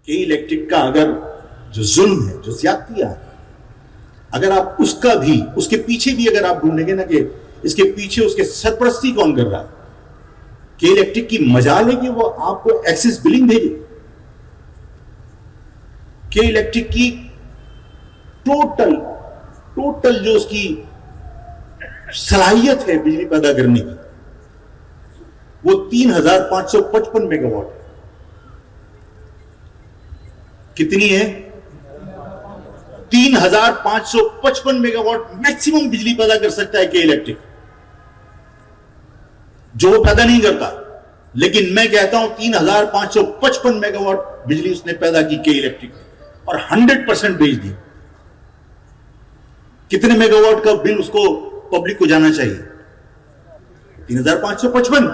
کہ الیکٹرک کا اگر جو ظلم ہے، جو زیادتیاں ہیں، اگر آپ اس کا بھی، اس کے پیچھے بھی اگر آپ ڈھونڈیں گے نا کہ اس کے پیچھے اس کے سرپرستی کون کر رہا ہے، کہ الیکٹرک کی مجال ہے کہ وہ آپ کو ایکسس بلنگ بھیجے، کہ الیکٹرک کی ٹوٹل جو اس کی صلاحیت ہے بجلی پیدا کرنے کی وہ 3555 میگا واٹ ہے. کتنی ہے؟ 3555 میگا واٹ میکسیمم بجلی پیدا کر سکتا ہے کہ الیکٹرک، جو وہ پیدا نہیں کرتا. لیکن میں کہتا ہوں 3555 میگا واٹ بجلی اس نے پیدا کی کہ الیکٹرک، اور 100% بیچ دی. کتنے میگا واٹ کا بل اس کو پبلک کو جانا چاہیے؟ 3555.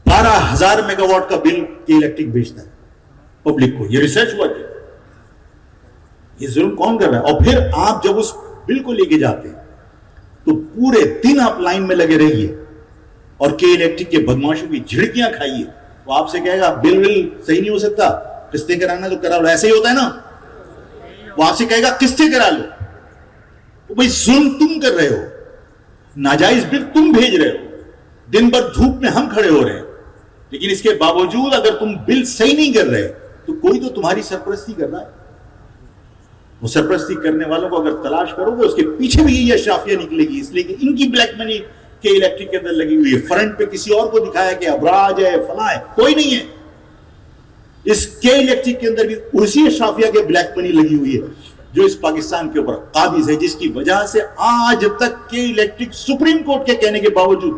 12,000 میگا واٹ کا بل کہ الیکٹرک بیچتا ہے پبلک کو. یہ ریسرچ ہوا کہ یہ ظلم کون کر رہا ہے. اور پھر آپ جب اس بل کو لے کے جاتے ہیں تو پورے دن آپ لائن میں لگے رہیے اور کہ الیکٹرک کے بدماشوں کی جھڑکیاں کھائیے. وہ آپ سے کہے گا بل صحیح نہیں ہو سکتا، قسطیں کرانا تو کرا لو. ایسے ہی ہوتا ہے نا. وہ آپ سے کہے گا قسطیں کرا لو. بھائی ظلم تم کر رہے ہو، ناجائز بل تم بھیج رہے ہو، دن بھر دھوپ میں ہم کھڑے ہو رہے ہیں، لیکن اس کے باوجود اگر تم بل صحیح نہیں کر رہے تو کوئی تو تمہاری سرپرستی کر رہا ہے. وہ سرپرستی کرنے والوں کو اگر تلاش کرو گے اس کے پیچھے بھی یہ اشرافیہ نکلے گی، اس لیے کہ ان کی بلیک منی کے الیکٹرک کے اندر لگی ہوئی ہے. فرنٹ پہ کسی اور کو دکھایا کہ ابراج ہے، فلاں ہے، کوئی نہیں ہے. اس کے الیکٹرک کے اندر بھی اسی اشرافیہ کے بلیک منی لگی ہوئی ہے جو اس پاکستان کے اوپر قابض ہے، جس کی وجہ سے آج تک کے الیکٹرک سپریم کورٹ کے کہنے کے باوجود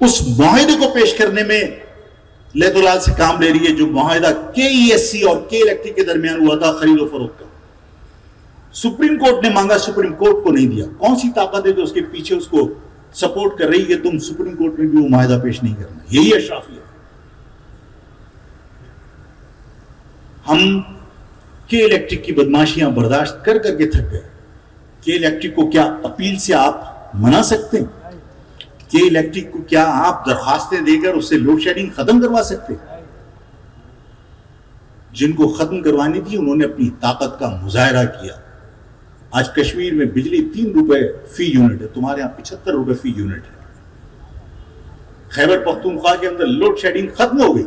اس معاہدے کو پیش کرنے میں لیت و لال سے کام لے رہی ہے جو معاہدہ کے ای ایس سی اور کے الیکٹرک کے درمیان ہوا تھا خرید و فروخت کا. سپریم کورٹ نے مانگا، سپریم کورٹ کو نہیں دیا. کون سی طاقت ہے جو اس کے پیچھے اس کو سپورٹ کر رہی ہے کہ تم سپریم کورٹ میں بھی وہ معاہدہ پیش نہیں کرنا؟ یہی اشرافیہ. ہم کہ الیکٹرک کی بدماشیاں برداشت کر کر کے تھک گئے. کہ الیکٹرک کو کیا اپیل سے آپ منا سکتے ہیں؟ کہ الیکٹرک کو کیا آپ درخواستیں دے کر اس سے لوڈ شیڈنگ ختم کروا سکتے ہیں؟ جن کو ختم کروانی تھی انہوں نے اپنی طاقت کا مظاہرہ کیا. آج کشمیر میں بجلی 3 روپے فی یونٹ ہے، تمہارے یہاں 75 روپے فی یونٹ ہے. خیبر پختونخوا کے اندر لوڈ شیڈنگ ختم ہو گئی.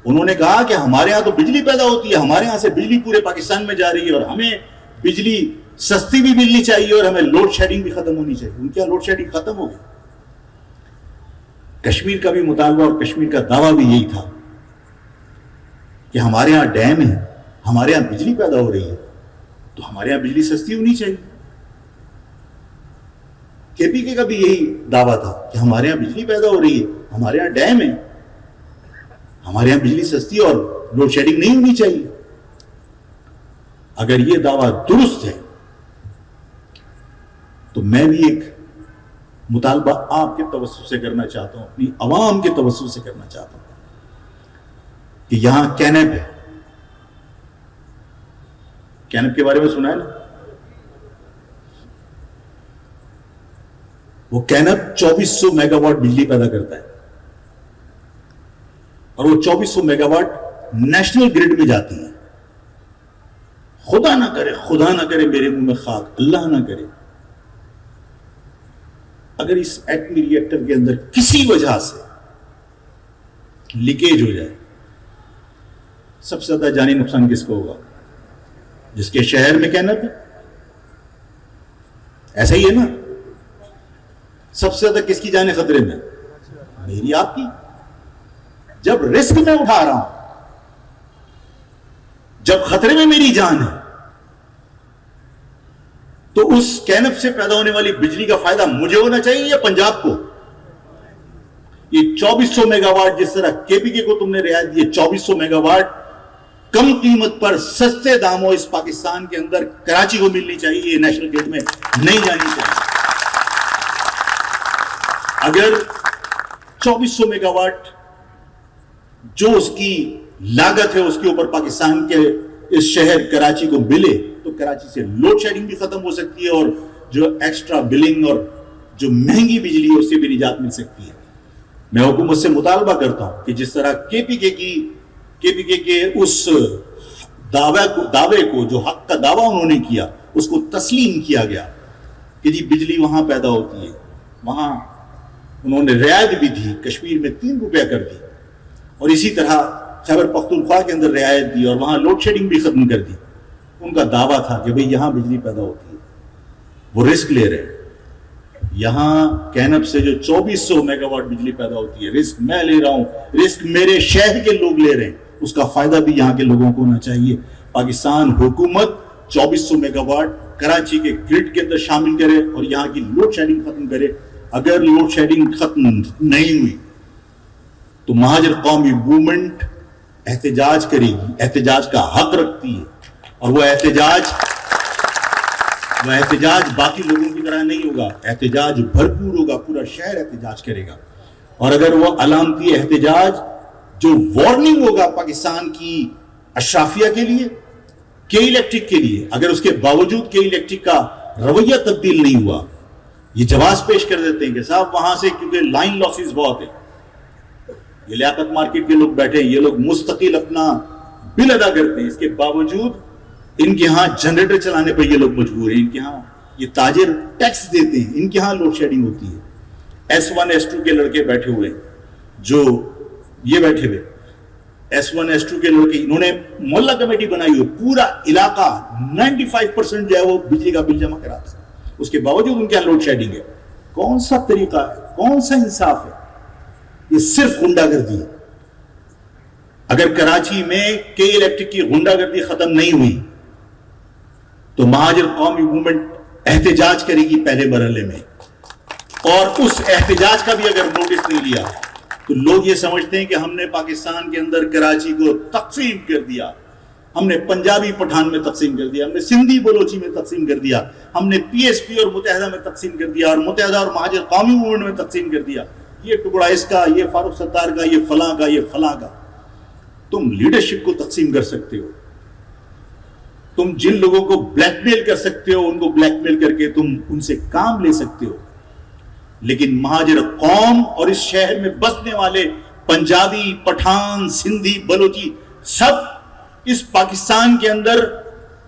انہوں نے کہا کہ ہمارے ہاں تو بجلی پیدا ہوتی ہے، ہمارے ہاں سے بجلی پورے پاکستان میں جا رہی ہے اور ہمیں بجلی سستی بھی ملنی چاہیے اور ہمیں لوڈ شیڈنگ بھی ختم ہونی چاہیے. ان کی لوڈ شیڈنگ ختم ہو گئی. کشمیر کا بھی مطالبہ اور کشمیر کا دعویٰ بھی یہی تھا کہ ہمارے ہاں ڈیم ہے، ہمارے ہاں بجلی پیدا ہو رہی ہے تو ہمارے ہاں بجلی سستی ہونی چاہیے. کے پی کے کا بھی یہی دعویٰ تھا کہ ہمارے ہاں بجلی پیدا ہو رہی ہے، ہمارے ہاں ڈیم ہے، ہمارے ہاں بجلی سستی اور لوڈ شیڈنگ نہیں ہونی چاہیے. اگر یہ دعویٰ درست ہے تو میں بھی ایک مطالبہ آپ کے توسط سے کرنا چاہتا ہوں، اپنی عوام کے توسط سے کرنا چاہتا ہوں کہ یہاں کینپ ہے. کینپ کے بارے میں سنا ہے نا؟ وہ کینپ 2400 میگا واٹ بجلی پیدا کرتا ہے اور وہ 2400 میگا واٹ نیشنل گریڈ میں جاتی ہے. خدا نہ کرے میرے منہ میں خاک، اللہ نہ کرے اگر اس ایٹمی ری ایکٹر کے اندر کسی وجہ سے لیکیج ہو جائے، سب سے زیادہ جانی نقصان کس کو ہوگا؟ جس کے شہر میں کینپ ہے. ایسا ہی ہے نا؟ سب سے زیادہ کس کی جانیں خطرے میں؟ میری، آپ کی. جب رسک میں اٹھا رہا ہوں، جب خطرے میں میری جان ہے، تو اس کینپ سے پیدا ہونے والی بجلی کا فائدہ مجھے ہونا چاہیے یا پنجاب کو؟ یہ 2400 میگا واٹ جس طرح کے پی کے کو تم نے رعایت دی، 2400 میگا واٹ کم قیمت پر سستے داموں اس پاکستان کے اندر کراچی کو ملنی چاہیے، یہ نیشنل گریڈ میں نہیں جانی چاہیے. اگر 2400 میگا واٹ جو اس کی لاگت ہے اس کے اوپر پاکستان کے اس شہر کراچی کو ملے تو کراچی سے لوڈ شیڈنگ بھی ختم ہو سکتی ہے اور جو ایکسٹرا بلنگ اور جو مہنگی بجلی ہے اس سے بھی نجات مل سکتی ہے. میں حکومت سے مطالبہ کرتا ہوں کہ جس طرح کے پی کے کی KPK کے اس دعوے کو جو حق کا دعویٰ انہوں نے کیا اس کو تسلیم کیا گیا کہ جی بجلی وہاں پیدا ہوتی ہے. وہاں انہوں نے رعایت بھی دی, کشمیر میں 3 روپیہ کر دی, اور اسی طرح خیبر پختونخوا کے اندر رعایت دی اور وہاں لوڈ شیڈنگ بھی ختم کر دی. ان کا دعویٰ تھا کہ بھئی یہاں بجلی پیدا ہوتی ہے. وہ رسک لے رہے ہیں. یہاں کینب سے جو 2400 میگا واٹ بجلی پیدا ہوتی ہے, رسک میں لے رہا ہوں, رسک میرے شہر کے لوگ لے رہے ہیں, اس کا فائدہ بھی یہاں کے لوگوں کو ہونا چاہیے. پاکستان حکومت 2400 میگا واٹ کراچی کے گرڈ کے اندر شامل کرے اور یہاں کی لوڈ شیڈنگ ختم کرے. اگر لوڈ شیڈنگ ختم نہیں ہوئی تو مہاجر قومی موومنٹ احتجاج کرے گی, احتجاج کا حق رکھتی ہے, اور وہ احتجاج باقی لوگوں کی طرح نہیں ہوگا, احتجاج بھرپور ہوگا, پورا شہر احتجاج کرے گا. اور اگر وہ علامتی احتجاج جو وارننگ ہوگا پاکستان کی اشرافیہ کے لیے, کے الیکٹرک کے لیے, اگر اس کے باوجود کے الیکٹرک کا رویہ تبدیل نہیں ہوا, یہ جواز پیش کر دیتے ہیں کہ صاحب وہاں سے کیونکہ لائن لاسز بہت ہیں, یہ لیاقت مارکیٹ کے لوگ بیٹھے ہیں, یہ لوگ مستقل اپنا بل ادا کرتے ہیں, اس کے باوجود ان کے ہاں جنریٹر چلانے پر یہ لوگ مجبور ہیں, ان کے ہاں یہ تاجر ٹیکس دیتے ہیں, ان کے ہاں لوڈ شیڈنگ ہوتی ہے. S1 S2 کے لڑکے بیٹھے ہوئے, جو یہ بیٹھے ہوئے S1 S2 کے لڑکے, انہوں نے محلہ کمیٹی بنائی ہوئی, پورا علاقہ 95% جو ہے وہ بجلی کا بل جمع کراتا ہے, اس کے باوجود ان کے ہاں لوڈ شیڈنگ ہے. کون سا طریقہ ہے, کون سا انصاف ہے؟ یہ صرف غنڈہ گردی ہے. اگر کراچی میں کے الیکٹرک کی غنڈہ گردی ختم نہیں ہوئی تو مہاجر قومی موومنٹ احتجاج کرے گی پہلے مرحلے میں, اور اس احتجاج کا بھی اگر نوٹس نہیں لیا تو لوگ یہ سمجھتے ہیں کہ ہم نے پاکستان کے اندر کراچی کو تقسیم کر دیا, ہم نے پنجابی پٹھان میں تقسیم کر دیا, ہم نے سندھی بلوچی میں تقسیم کر دیا, ہم نے PSP اور متحدہ میں تقسیم کر دیا, اور متحدہ اور مہاجر قومی موومنٹ میں تقسیم کر دیا. یہ ٹکڑا اس کا, یہ فاروق ستار کا, یہ فلاں کا, یہ فلاں کا. تم لیڈرشپ کو تقسیم کر سکتے ہو, تم جن لوگوں کو بلیک میل کر سکتے ہو ان کو بلیک میل کر کے تم ان سے کام لے سکتے ہو, لیکن مہاجر قوم اور اس شہر میں بسنے والے پنجابی, پٹھان, سندھی, بلوچی سب اس پاکستان کے اندر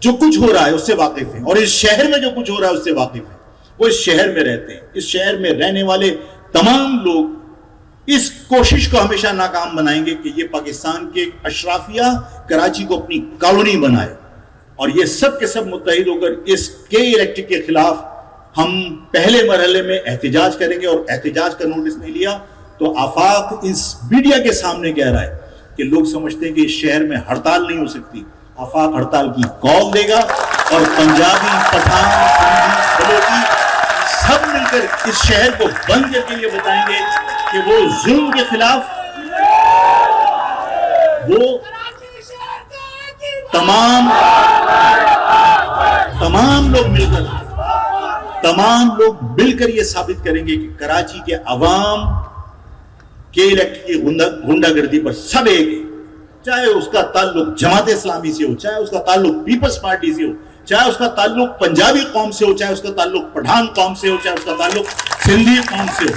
جو کچھ ہو رہا ہے اس سے واقف ہیں, اور اس شہر میں جو کچھ ہو رہا ہے اس سے واقف ہیں. وہ اس شہر میں رہتے ہیں. اس شہر میں رہنے والے تمام لوگ اس کوشش کو ہمیشہ ناکام بنائیں گے کہ یہ پاکستان کے اشرافیہ کراچی کو اپنی کالونی بنائے, اور یہ سب کے سب متحد ہو کر اس کے الیکٹرک کے خلاف ہم پہلے مرحلے میں احتجاج کریں گے. اور احتجاج کا نوٹس نہیں لیا تو آفاق اس میڈیا کے سامنے کہہ رہا ہے کہ لوگ سمجھتے ہیں کہ اس شہر میں ہڑتال نہیں ہو سکتی. آفاق ہڑتال کی کال دے گا, اور پنجابی, پٹھان, سندھی, بلوچی سب مل کر اس شہر کو بند کر کے یہ بتائیں گے کہ وہ ظلم کے خلاف وہ تمام لوگ مل کر یہ ثابت کریں گے کہ کراچی کے عوام کے الیکٹرک کی غنڈہ گردی پر سب ایک ہے. چاہے اس کا تعلق جماعت اسلامی سے ہو, چاہے اس کا تعلق پیپلز پارٹی سے ہو, چاہے اس کا تعلق پنجابی قوم سے ہو, چاہے اس کا تعلق پٹھان قوم سے ہو, چاہے اس کا تعلق سندھی قوم سے ہو.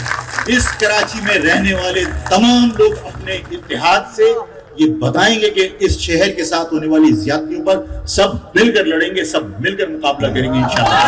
اس کراچی میں رہنے والے تمام لوگ اپنے اتحاد سے یہ بتائیں گے کہ اس شہر کے ساتھ ہونے والی زیادتیوں پر سب مل کر لڑیں گے, سب مل کر مقابلہ کریں گے انشاءاللہ.